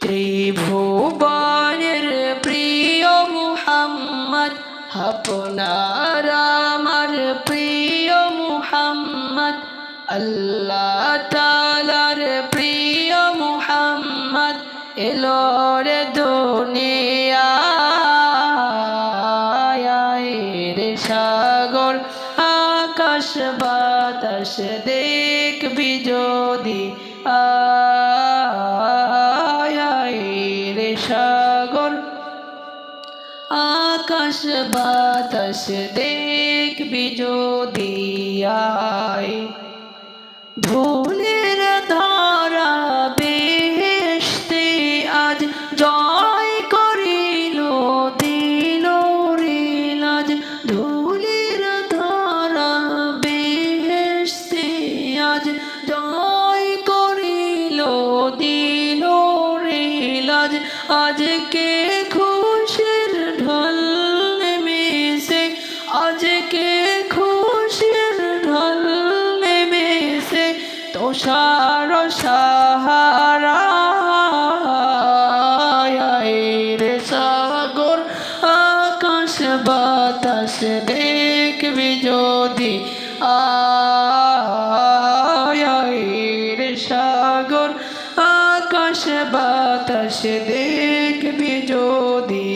ত্রিভুবনের প্রিয় মুহাম্মদ, আপনার আমার প্রিয় মুহাম্মদ, আল্লাহ তাআলার প্রিয় মুহাম্মদ এলো রে দুনিয়ায়। রে সাগর আকাশ বাতাস দেখবি যদি রে সাগর আকাশ বাতাস দেখবি যদি ধুলের ধরা বেহেশতে আজ জয় করিল দিল রে লাজ। ধুলের ধরা বেহেশতে আজ জয় করিল দিল রে লাজ। আজকে খুশির ঢল নেমেছে, আজকে খুশির ঢল নেমেছে তুষার সাহারায়। রে সাগর আকাশ বাতাস দেখবি যদি রে সাগর আকাশ বাতাস দেখবি যদি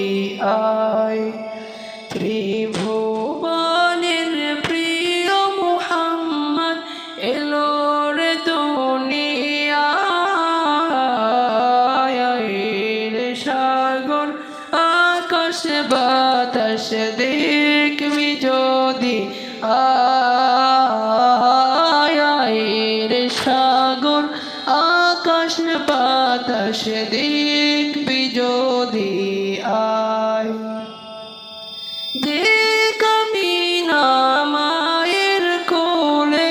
ত্রিভুবনের প্রিয় মুহাম্মদ এলো রে দুনিয়ায়। রে সাগর আকাশ বাতাস দেখবি যদি রে সাগর আকাশ বাতাস দেখবি যদি দেখ আমিনা মায়ের কোলে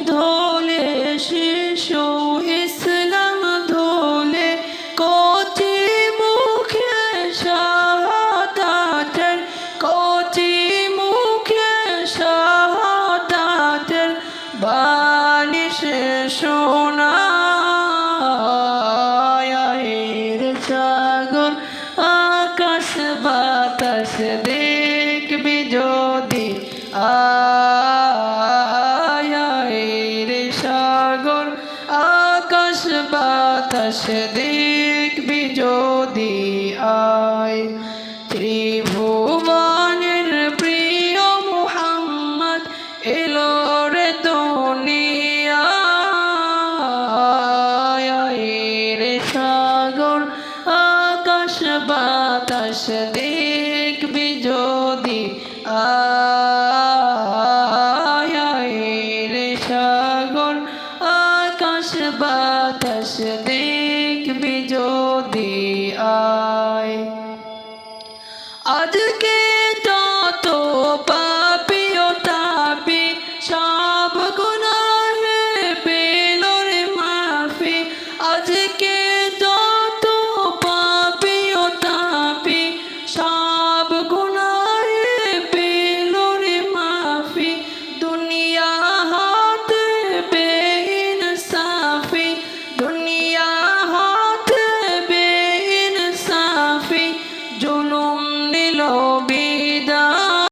ধোলে শিশু ইসলাম ধোলে কচি মুখে শাহাদাতের, কচি মুখে শাহাদাতের বাণী সে শোনায়। রে সাগর আকাশ বাতাস দেখবি যদি রে সাগর আকাশ বাতাস দেখবি যদি ত্রিভুবনের প্রিয় মুহাম্মদ এলো রে দুনিয়ায়। রে সাগর আকাশ বাতাস দেখবি যদি রে সাগর আকাশ বাতাস দেখবি যদি